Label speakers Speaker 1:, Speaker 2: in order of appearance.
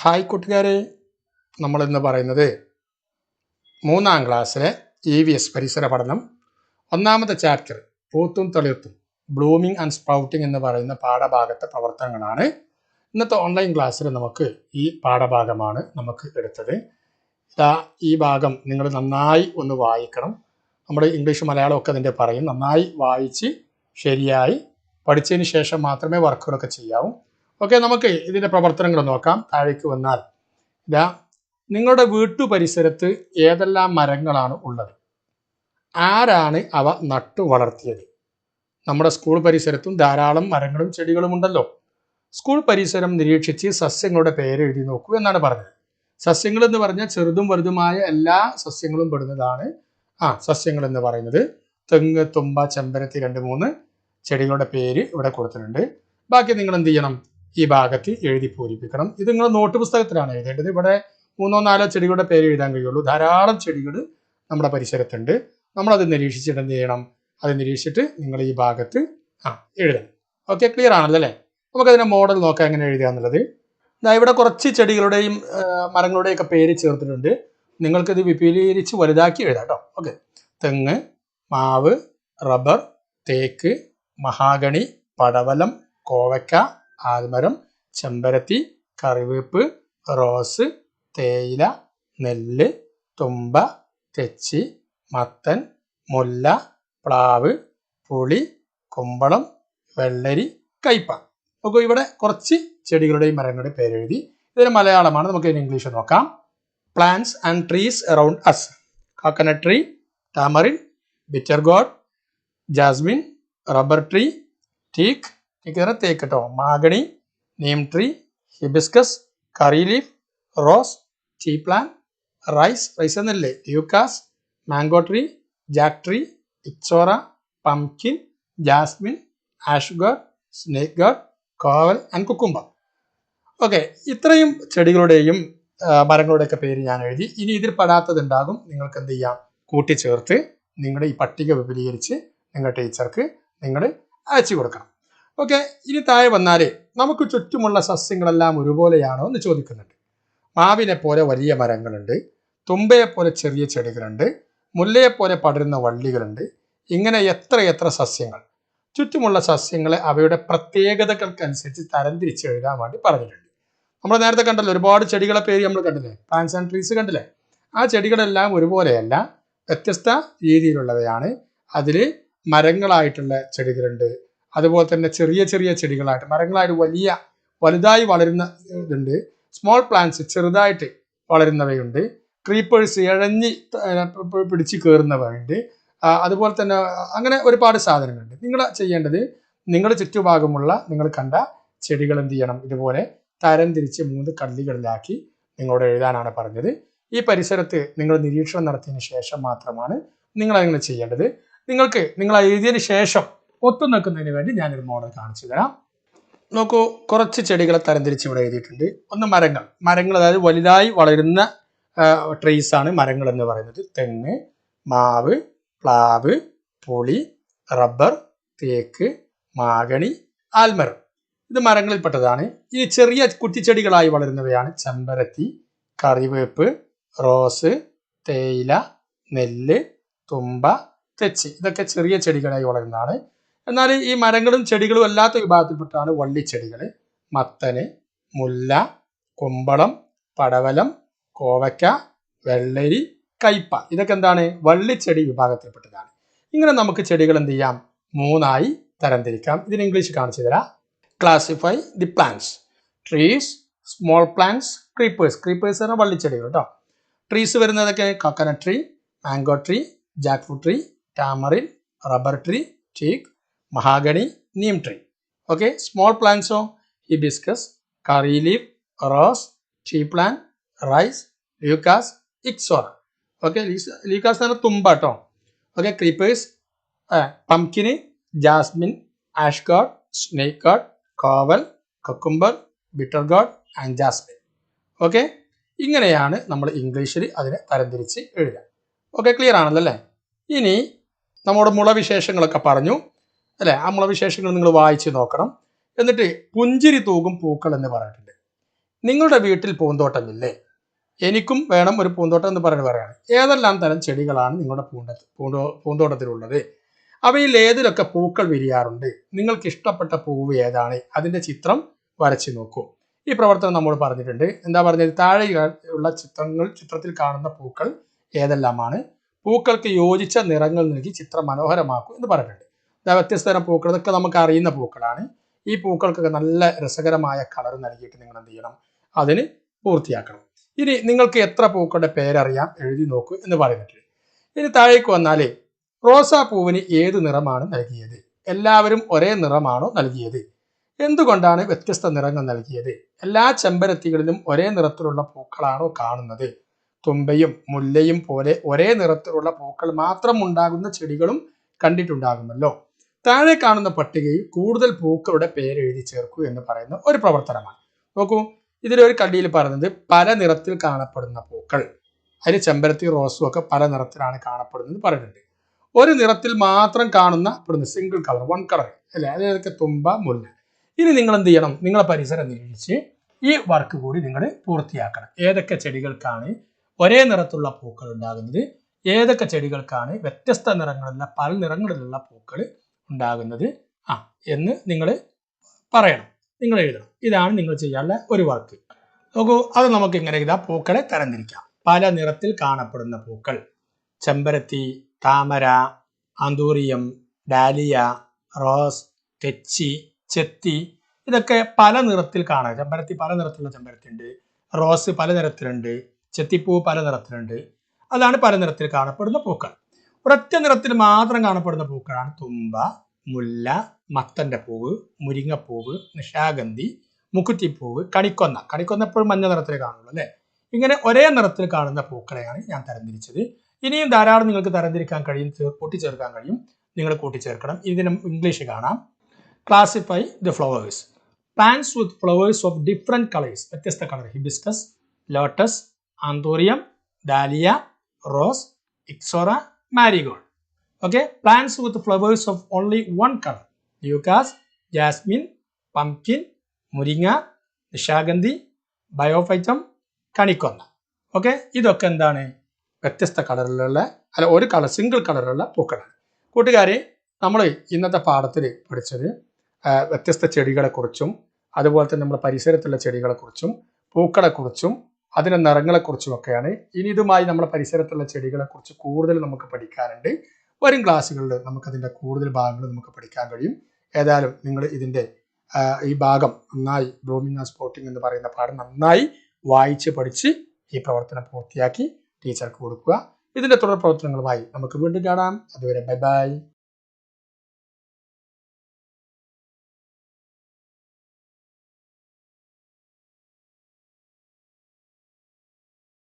Speaker 1: Hi കൂട്ടുകാരെ, നമ്മളിന്ന് പറയുന്നത് 3ാം ക്ലാസ്സിലെ EVS പരിസര പഠനം ഒന്നാമത്തെ ചാപ്റ്റർ പൂത്തും തെളിർത്തും ബ്ലൂമിംഗ് ആൻഡ് സ്പ്രൗട്ടിംഗ് എന്ന് പറയുന്ന പാഠഭാഗത്തെ പ്രവർത്തനങ്ങളാണ്. ഇന്നത്തെ ഓൺലൈൻ ക്ലാസ്സിൽ നമുക്ക് ഈ പാഠഭാഗമാണ് നമുക്ക് എടുത്തത്. ഈ ഭാഗം നിങ്ങൾ നന്നായി ഒന്ന് വായിക്കണം. നമ്മുടെ ഇംഗ്ലീഷ് മലയാളം ഒക്കെ അതിൻ്റെ പറയും. നന്നായി വായിച്ച് ശരിയായി പഠിച്ചതിന് ശേഷം മാത്രമേ വർക്കുകളൊക്കെ ചെയ്യാവൂ. ഓക്കെ, നമുക്ക് ഇതിൻ്റെ പ്രവർത്തനങ്ങൾ നോക്കാം. താഴേക്ക് വന്നാൽ നിങ്ങളുടെ വീട്ടു പരിസരത്ത് ഏതെല്ലാം മരങ്ങളാണ് ഉള്ളത്? ആരാണ് അവ നട്ടു വളർത്തിയത്? നമ്മുടെ സ്കൂൾ പരിസരത്തും ധാരാളം മരങ്ങളും ചെടികളും ഉണ്ടല്ലോ. സ്കൂൾ പരിസരം നിരീക്ഷിച്ച് സസ്യങ്ങളുടെ പേര് എഴുതി നോക്കൂ എന്നാണ് പറഞ്ഞത്. സസ്യങ്ങൾ എന്ന് പറഞ്ഞാൽ ചെറുതും വലുതുമായ എല്ലാ സസ്യങ്ങളും പെടുന്നതാണ് സസ്യങ്ങൾ എന്ന് പറയുന്നത്. തെങ്ങ്, തുമ്പ, ചെമ്പരത്തി 2-3 ചെടികളുടെ പേര് ഇവിടെ കൊടുത്തിട്ടുണ്ട്. ബാക്കി നിങ്ങൾ എന്ത് ചെയ്യണം? ഈ ഭാഗത്ത് എഴുതി പൂരിപ്പിക്കണം. ഇത് നിങ്ങൾ നോട്ട് പുസ്തകത്തിലാണ് എഴുതേണ്ടത്. ഇവിടെ 3-4 ചെടികളുടെ പേര് എഴുതാൻ കഴിയുള്ളൂ. ധാരാളം ചെടികൾ നമ്മുടെ പരിസരത്തുണ്ട്. നമ്മളത് നിരീക്ഷിച്ചിട്ട് എന്ത് ചെയ്യണം? അത് നിരീക്ഷിച്ചിട്ട് നിങ്ങൾ ഈ ഭാഗത്ത് എഴുതണം. ഓക്കെ, ക്ലിയർ ആണല്ലോ അല്ലേ? നമുക്കതിൻ്റെ മോഡൽ നോക്കാം എങ്ങനെ എഴുതുക എന്നുള്ളത്. ഇവിടെ കുറച്ച് ചെടികളുടെയും മരങ്ങളുടെയും ഒക്കെ പേര് ചേർത്തിട്ടുണ്ട്. നിങ്ങൾക്കിത് വിപുലീകരിച്ച് വലുതാക്കി എഴുതാം കേട്ടോ. ഓക്കെ, തെങ്ങ്, മാവ്, റബ്ബർ, തേക്ക്, മഹാഗണി, പടവലം, കോവക്ക, ആൽമരം, ചെമ്പരത്തി, കറിവേപ്പ്, റോസ്, തേയില, നെല്ല്, തുമ്പ, തെച്ചി, മത്തൻ, മുല്ല, പ്ലാവ്, പുളി, കുമ്പളം, വെള്ളരി, കയ്പ. നോക്കൂ, ഇവിടെ കുറച്ച് ചെടികളുടെയും മരങ്ങളുടെയും പേരെഴുതി. ഇതിന് മലയാളമാണ്. നമുക്ക് ഇതിന് ഇംഗ്ലീഷ് നോക്കാം. Plants and trees around us: coconut tree, tamarind, bitter gourd, jasmine, rubber tree, teak തേക്ക് കേട്ടോ, mahogany, neem tree, hibiscus, curry leaf, rose, tea plant, rice എന്നല്ലേ, leucas, mango tree, jack tree, ixora, pumpkin, jasmine, ash gourd, snake gourd, കോവൽ and cucumber. Okay, ഇത്രയും ചെടികളുടെയും മരങ്ങളുടെയൊക്കെ പേര് ഞാൻ എഴുതി. ഇനി ഇതിൽ പെടാത്തതുണ്ടാകും. നിങ്ങൾക്ക് എന്ത് ചെയ്യാം? കൂട്ടിച്ചേർത്ത് നിങ്ങളുടെ ഈ പട്ടിക വിപുലീകരിച്ച് നിങ്ങളുടെ ടീച്ചർക്ക് നിങ്ങൾ അയച്ചു കൊടുക്കണം. ഓക്കെ, ഇനി താഴെ വന്നാൽ നമുക്ക് ചുറ്റുമുള്ള സസ്യങ്ങളെല്ലാം ഒരുപോലെയാണോ എന്ന് ചോദിക്കുന്നുണ്ട്. മാവിനെ പോലെ വലിയ മരങ്ങളുണ്ട്, തുമ്പയെപ്പോലെ ചെറിയ ചെടികളുണ്ട്, മുല്ലയെപ്പോലെ പടരുന്ന വള്ളികളുണ്ട്. ഇങ്ങനെ എത്ര സസ്യങ്ങൾ. ചുറ്റുമുള്ള സസ്യങ്ങളെ അവയുടെ പ്രത്യേകതകൾക്കനുസരിച്ച് തരംതിരിച്ച് എഴുതാൻ വേണ്ടി പറഞ്ഞിട്ടുണ്ട്. നമ്മൾ നേരത്തെ കണ്ടല്ലോ, ഒരുപാട് ചെടികളെ പേര് നമ്മൾ കണ്ടില്ലേ? പ്ലാന്റ്സ് ആൻഡ് ട്രീസ് കണ്ടില്ലേ? ആ ചെടികളെല്ലാം ഒരുപോലെയല്ല, വ്യത്യസ്ത രീതിയിലുള്ളവയാണ്. അതിൽ മരങ്ങളായിട്ടുള്ള ചെടികളുണ്ട്, അതുപോലെ തന്നെ ചെറിയ ചെടികളായിട്ട് മരങ്ങളായിട്ട് വലുതായി വളരുന്ന ഇതുണ്ട്. സ്മോൾ പ്ലാന്റ്സ് ചെറുതായിട്ട് വളരുന്നവയുണ്ട്. ക്രീപ്പേഴ്സ് ഇഴഞ്ഞി പിടിച്ച് കയറുന്നവയുണ്ട്. അതുപോലെ തന്നെ അങ്ങനെ ഒരുപാട് സാധനങ്ങളുണ്ട്. നിങ്ങൾ ചെയ്യേണ്ടത്, നിങ്ങളുടെ ചുറ്റുഭാഗമുള്ള നിങ്ങൾ കണ്ട ചെടികൾ എന്ത് ചെയ്യണം? ഇതുപോലെ തരംതിരിച്ച് 3 കള്ളികളിലാക്കി നിങ്ങളോട് എഴുതാനാണ് പറഞ്ഞത്. ഈ പരിസരത്ത് നിങ്ങൾ നിരീക്ഷണം നടത്തിയതിന് ശേഷം മാത്രമാണ് നിങ്ങൾ അങ്ങനെ ചെയ്യേണ്ടത്. നിങ്ങൾ എഴുതിയതിന് ശേഷം ഒത്തു നിൽക്കുന്നതിന് വേണ്ടി ഞാനൊരു മോഡൽ കാണിച്ചു തരാം. നോക്കൂ, കുറച്ച് ചെടികളെ തരംതിരിച്ച് ഇവിടെ എഴുതിയിട്ടുണ്ട്. ഒന്ന് മരങ്ങൾ അതായത് വലുതായി വളരുന്ന ട്രീസ് ആണ് മരങ്ങൾ എന്ന് പറയുന്നത്. തെങ്ങ്, മാവ്, പ്ലാവ്, പുളി, റബ്ബർ, തേക്ക്, മാഗണി, ആൽമരം. ഇത് മരങ്ങളിൽപ്പെട്ടതാണ്. ഈ ചെറിയ കുറ്റിച്ചെടികളായി വളരുന്നവയാണ് ചെമ്പരത്തി, കറിവേപ്പ്, റോസ്, തേയില, നെല്ല്, തുമ്പ, തെച്ചി. ഇതൊക്കെ ചെറിയ ചെടികളായി വളരുന്നതാണ്. എന്നാൽ ഈ മരങ്ങളും ചെടികളും അല്ലാത്ത വിഭാഗത്തിൽപ്പെട്ടാണ് വള്ളിച്ചെടികൾ. മത്തന്, മുല്ല, കുമ്പളം, പടവലം, കോവയ്ക്ക, വെള്ളരി, കയ്പ. ഇതൊക്കെ എന്താണ്? വള്ളിച്ചെടി വിഭാഗത്തിൽപ്പെട്ടതാണ്. ഇങ്ങനെ നമുക്ക് ചെടികൾ എന്ത് ചെയ്യാം? 3ആയി തരംതിരിക്കാം. ഇതിന് ഇംഗ്ലീഷ് കാണിച്ചു തരാം. Classify the plants: trees, small plants, creepers എന്ന വള്ളിച്ചെടികൾ കേട്ടോ. ട്രീസ് വരുന്നതൊക്കെ coconut tree, mango tree, jackfruit tree, tamarind, rubber tree, teak, mahogany, neem tree. Okay, small പ്ലാന്റ്സോ hibiscus, curry leaf, rose, tea plant, rice, leucas, ixora. Okay, leucas എന്ന് പറഞ്ഞാൽ തുമ്പ കേട്ടോ. Okay, creepers, പംകിന്, ജാസ്മിൻ, ആഷ്ഗാർഡ്, സ്നേക്ക് ഗാർഡ്, കോവൽ, cucumber, bitter gourd and jasmine. Okay, ഇങ്ങനെയാണ് നമ്മൾ ഇംഗ്ലീഷിൽ അതിനെ തരംതിരിച്ച് എഴുതുക. ഓക്കെ, ക്ലിയർ ആണല്ലോ അല്ലേ? ഇനി നമ്മുടെ മുളവിശേഷങ്ങളൊക്കെ പറഞ്ഞു. അല്ലെ? നമ്മളെ വിശേഷങ്ങൾ നിങ്ങൾ വായിച്ച് നോക്കണം. എന്നിട്ട് പുഞ്ചിരി തൂകും പൂക്കൾ എന്ന് പറഞ്ഞിട്ടുണ്ട്. നിങ്ങളുടെ വീട്ടിൽ പൂന്തോട്ടമില്ലേ? എനിക്കും വേണം ഒരു പൂന്തോട്ടം എന്ന് പറയാണ്. ഏതെല്ലാം തരം ചെടികളാണ് നിങ്ങളുടെ പൂന്തോട്ടത്തിലുള്ളത്? അവയിൽ ഏതിലൊക്കെ പൂക്കൾ വിരിയാറുണ്ട്? നിങ്ങൾക്ക് ഇഷ്ടപ്പെട്ട പൂവ് ഏതാണ്? അതിന്റെ ചിത്രം വരച്ചു നോക്കൂ. ഈ പ്രവർത്തനം നമ്മൾ പറഞ്ഞിട്ടുണ്ട്. എന്താ പറഞ്ഞത്? താഴെ ഉള്ള ചിത്രത്തിൽ കാണുന്ന പൂക്കൾ ഏതെല്ലാമാണ്? പൂക്കൾക്ക് യോജിച്ച നിറങ്ങൾ നൽകി ചിത്രം മനോഹരമാക്കൂ എന്ന് പറഞ്ഞിട്ടുണ്ട്. വ്യത്യസ്ത തരം പൂക്കൾ, ഇതൊക്കെ നമുക്ക് അറിയുന്ന പൂക്കളാണ്. ഈ പൂക്കൾക്കൊക്കെ നല്ല രസകരമായ കളർ നൽകിയിട്ട് നിങ്ങൾ എന്ത് ചെയ്യണം? അതിന് പൂർത്തിയാക്കണം. ഇനി നിങ്ങൾക്ക് എത്ര പൂക്കളുടെ പേരറിയാം? എഴുതി നോക്കൂ എന്ന് പറയുന്നുണ്ട്. ഇനി താഴേക്ക് വന്നാലേ, റോസാ പൂവിന് ഏത് നിറമാണ് നൽകിയത്? എല്ലാവരും ഒരേ നിറമാണോ നൽകിയത്? എന്തുകൊണ്ടാണ് വ്യത്യസ്ത നിറങ്ങൾ നൽകിയത്? എല്ലാ ചെമ്പരത്തികളിലും ഒരേ നിറത്തിലുള്ള പൂക്കളാണോ കാണുന്നത്? തുമ്പയും മുല്ലയും പോലെ ഒരേ നിറത്തിലുള്ള പൂക്കൾ മാത്രം ഉണ്ടാകുന്ന ചെടികളും കണ്ടിട്ടുണ്ടാകുമല്ലോ. താഴെ കാണുന്ന പട്ടികയിൽ കൂടുതൽ പൂക്കളുടെ പേര് എഴുതി ചേർക്കൂ എന്ന് പറയുന്ന ഒരു പ്രവർത്തനമാണ്. നോക്കൂ, ഇതിലൊരു കള്ളിയിൽ പറയുന്നത് പല നിറത്തിൽ കാണപ്പെടുന്ന പൂക്കൾ. അതിന് ചെമ്പരത്തി, റോസും ഒക്കെ പല നിറത്തിലാണ് കാണപ്പെടുന്നത് പറഞ്ഞിട്ടുണ്ട്. ഒരു നിറത്തിൽ മാത്രം കാണുന്ന സിംഗിൾ കളർ, വൺ കളർ അല്ലെ? അതൊക്കെ തുമ്പ, മുല്ല. ഇനി നിങ്ങൾ എന്ത് ചെയ്യണം? നിങ്ങളെ പരിസരം നിരീക്ഷിച്ച് ഈ വർക്ക് കൂടി നിങ്ങൾ പൂർത്തിയാക്കണം. ഏതൊക്കെ ചെടികൾക്കാണ് ഒരേ നിറത്തിലുള്ള പൂക്കൾ ഉണ്ടാകുന്നത്? ഏതൊക്കെ ചെടികൾക്കാണ് വ്യത്യസ്ത നിറങ്ങളുള്ള പല നിറങ്ങളിലുള്ള പൂക്കൾ ഉണ്ടാകുന്നത് എന്ന് നിങ്ങൾ പറയണം, നിങ്ങൾ എഴുതണം. ഇതാണ് നിങ്ങൾ ചെയ്യാനുള്ള ഒരു വർക്ക്. നോക്കൂ, അത് നമുക്ക് ഇങ്ങനെ ഇതാ പൂക്കളെ തരംതിരിക്കാം. പല നിറത്തിൽ കാണപ്പെടുന്ന പൂക്കൾ: ചെമ്പരത്തി, താമര, ആന്തൂറിയം, ഡാലിയ, റോസ്, തെച്ചി, ചെത്തി. ഇതൊക്കെ പല നിറത്തിൽ കാണാം. ചെമ്പരത്തി പല നിറത്തിലുള്ള ചെമ്പരത്തി ഉണ്ട്, റോസ് പല നിറത്തിലുണ്ട്, ചെത്തിപ്പൂ പല നിറത്തിലുണ്ട്. അതാണ് പല നിറത്തിൽ കാണപ്പെടുന്ന പൂക്കൾ. ഒരൊറ്റ നിറത്തിൽ മാത്രം കാണപ്പെടുന്ന പൂക്കളാണ് തുമ്പ, മുല്ല, മത്തന്റെ പൂവ്, മുരിങ്ങപ്പൂവ്, നിശാഗന്ധി, മുക്കുറ്റിപ്പൂവ്, കണിക്കൊന്ന. കണിക്കൊന്ന എപ്പോഴും മഞ്ഞ നിറത്തിൽ കാണുള്ളൂ അല്ലെ? ഇങ്ങനെ ഒരേ നിറത്തിൽ കാണുന്ന പൂക്കളെയാണ് ഞാൻ തരംതിരിച്ചത്. ഇനിയും ധാരാളം നിങ്ങൾക്ക് തരംതിരിക്കാൻ കഴിയും, കൂട്ടിച്ചേർക്കാൻ കഴിയും. നിങ്ങൾ കൂട്ടിച്ചേർക്കണം. ഇതിന് ഇംഗ്ലീഷ് കാണാം. Classify the flowers. Plants with flowers of different colours. വ്യത്യസ്ത colour: hibiscus, lotus, anthurium, dahlia, rose, ixora, marigold. Okay, plants with flowers of only one color: Eucalyptus, jasmine, pumpkin, moringa, nishagandhi, biophytum, കണിക്കൊന്ന. Okay, ഇതൊക്കെ എന്താണ്? വ്യത്യസ്ത കളറിലുള്ള ഒരു colour, single കളറിലുള്ള പൂക്കളാണ്. കൂട്ടുകാരെ, നമ്മൾ ഇന്നത്തെ പാഠത്തിൽ പഠിച്ചത് വ്യത്യസ്ത ചെടികളെക്കുറിച്ചും അതുപോലെ തന്നെ നമ്മുടെ പരിസരത്തുള്ള ചെടികളെക്കുറിച്ചും പൂക്കളെക്കുറിച്ചും അതിൻ്റെ നിറങ്ങളെക്കുറിച്ചും ഒക്കെയാണ്. ഇനി ഇതുമായി നമ്മുടെ പരിസരത്തുള്ള ചെടികളെക്കുറിച്ച് കൂടുതൽ നമുക്ക് പഠിക്കാനുണ്ട്. വരും ക്ലാസ്സുകളിൽ നമുക്കതിൻ്റെ കൂടുതൽ ഭാഗങ്ങൾ നമുക്ക് പഠിക്കാൻ കഴിയും. ഏതായാലും നിങ്ങൾ ഇതിൻ്റെ ഈ ഭാഗം നന്നായി, ബ്ലൂമിംഗ് ആൻഡ് സ്പോട്ടിംഗ് എന്ന് പറയുന്ന പാഠം നന്നായി വായിച്ച് പഠിച്ച് ഈ പ്രവർത്തനം പൂർത്തിയാക്കി ടീച്ചർക്ക് കൊടുക്കുക. ഇതിൻ്റെ തുടർ പ്രവർത്തനങ്ങളുമായി നമുക്ക് വീണ്ടും കാണാം. അതുവരെ ബൈ ബൈ.